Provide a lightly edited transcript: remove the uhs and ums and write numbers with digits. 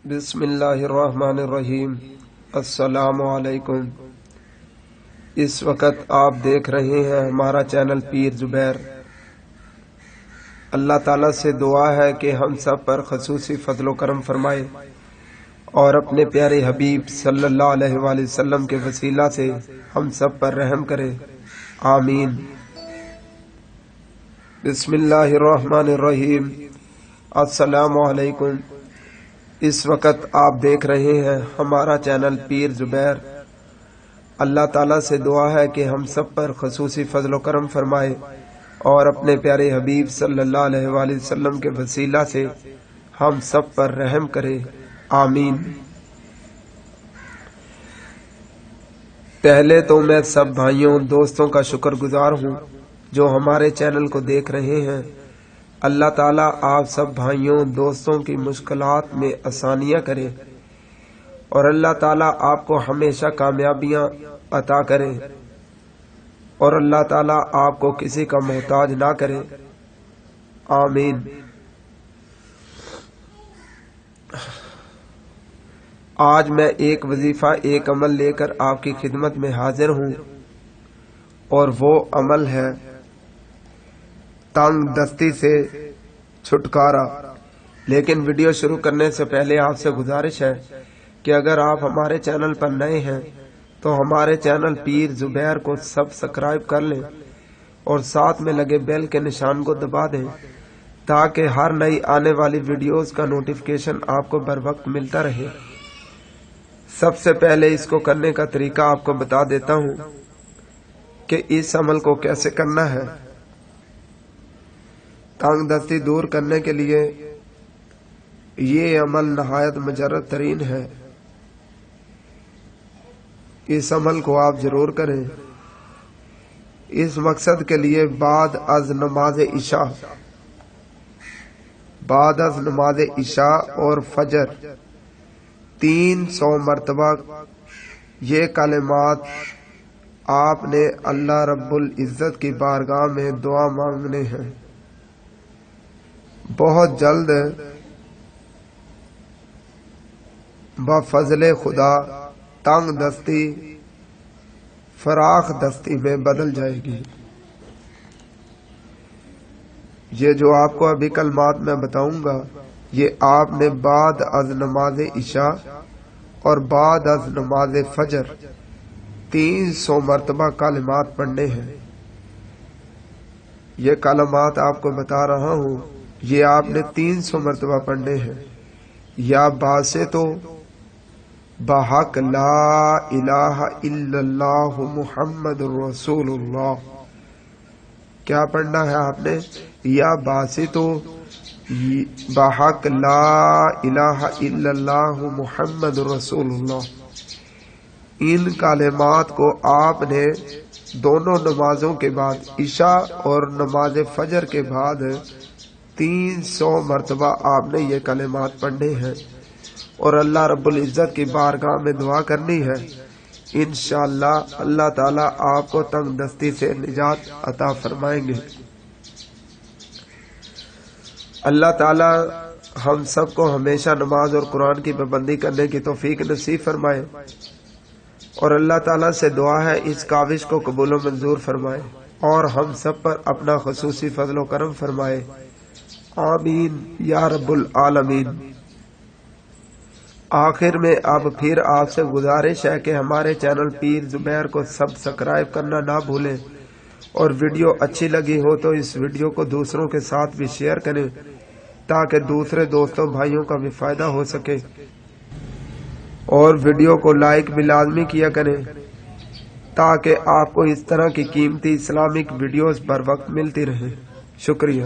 بسم اللہ الرحمن الرحیم۔ السلام علیکم۔ اس وقت آپ دیکھ رہے ہیں ہمارا چینل پیر زبیر۔ اللہ تعالیٰ سے دعا ہے کہ ہم سب پر خصوصی فضل و کرم فرمائے اور اپنے پیارے حبیب صلی اللہ علیہ وآلہ وسلم کے وسیلہ سے ہم سب پر رحم کرے، آمین۔ بسم اللہ الرحمن الرحیم۔ السلام علیکم۔ اس وقت آپ دیکھ رہے ہیں ہمارا چینل پیر زبیر۔ اللہ تعالیٰ سے دعا ہے کہ ہم سب پر خصوصی فضل و کرم فرمائے اور اپنے پیارے حبیب صلی اللہ علیہ وآلہ وسلم کے وسیلہ سے ہم سب پر رحم کرے، آمین۔ پہلے تو میں سب بھائیوں دوستوں کا شکر گزار ہوں جو ہمارے چینل کو دیکھ رہے ہیں۔ اللہ تعالیٰ آپ سب بھائیوں دوستوں کی مشکلات میں آسانیاں کرے اور اللہ تعالیٰ آپ کو ہمیشہ کامیابیاں عطا کرے اور اللہ تعالیٰ آپ کو کسی کا محتاج نہ کرے، آمین۔ آج میں ایک وظیفہ ایک عمل لے کر آپ کی خدمت میں حاضر ہوں اور وہ عمل ہے تنگ دستی سے چھٹکارا۔ لیکن ویڈیو شروع کرنے سے پہلے آپ سے گزارش ہے کہ اگر آپ ہمارے چینل پر نئے ہیں تو ہمارے چینل پیر زبیر کو سبسکرائب کر لیں اور ساتھ میں لگے بیل کے نشان کو دبا دیں تاکہ ہر نئی آنے والی ویڈیوز کا نوٹیفیکیشن آپ کو بر وقت ملتا رہے۔ سب سے پہلے اس کو کرنے کا طریقہ آپ کو بتا دیتا ہوں کہ اس عمل کو کیسے کرنا ہے۔ تنگ دستی دور کرنے کے لیے یہ عمل نہایت مجرد ترین ہے۔ اس عمل کو آپ ضرور کریں۔ اس مقصد کے لیے بعد از نماز عشاء اور فجر 300 مرتبہ یہ کلمات آپ نے اللہ رب العزت کی بارگاہ میں دعا مانگنے ہیں۔ بہت جلد بفضل خدا تنگ دستی فراخ دستی میں بدل جائے گی۔ یہ جو آپ کو ابھی کلمات میں بتاؤں گا یہ آپ نے بعد از نماز عشاء اور بعد از نماز فجر 300 مرتبہ کلمات پڑھنے ہیں۔ یہ کلمات آپ کو بتا رہا ہوں یہ آپ نے 300 مرتبہ پڑھنے ہیں۔ یا باسطو بحق لا الہ الا اللہ محمد رسول اللہ۔ کیا پڑھنا ہے آپ نے؟ یا باسطو بحق لا الہ الا اللہ محمد رسول اللہ۔ ان کلمات کو آپ نے دونوں نمازوں کے بعد عشاء اور نماز فجر کے بعد 300 مرتبہ آپ نے یہ کلمات پڑھنے ہیں اور اللہ رب العزت کی بارگاہ میں دعا کرنی ہے۔ انشاءاللہ اللہ تعالیٰ آپ کو تنگ دستی سے نجات عطا فرمائیں گے۔ اللہ تعالیٰ ہم سب کو ہمیشہ نماز اور قرآن کی پابندی کرنے کی توفیق نصیب فرمائے اور اللہ تعالیٰ سے دعا ہے اس کاوش کو قبول و منظور فرمائے اور ہم سب پر اپنا خصوصی فضل و کرم فرمائے، آمین یا رب العالمین۔ آخر میں اب پھر آپ سے گزارش ہے کہ ہمارے چینل پیر زبیر کو سبسکرائب کرنا نہ بھولیں اور ویڈیو اچھی لگی ہو تو اس ویڈیو کو دوسروں کے ساتھ بھی شیئر کریں تاکہ دوسرے دوستوں بھائیوں کا بھی فائدہ ہو سکے، اور ویڈیو کو لائک بھی لازمی کیا کریں تاکہ آپ کو اس طرح کی قیمتی اسلامک ویڈیوز بر وقت ملتی رہیں۔ شکریہ۔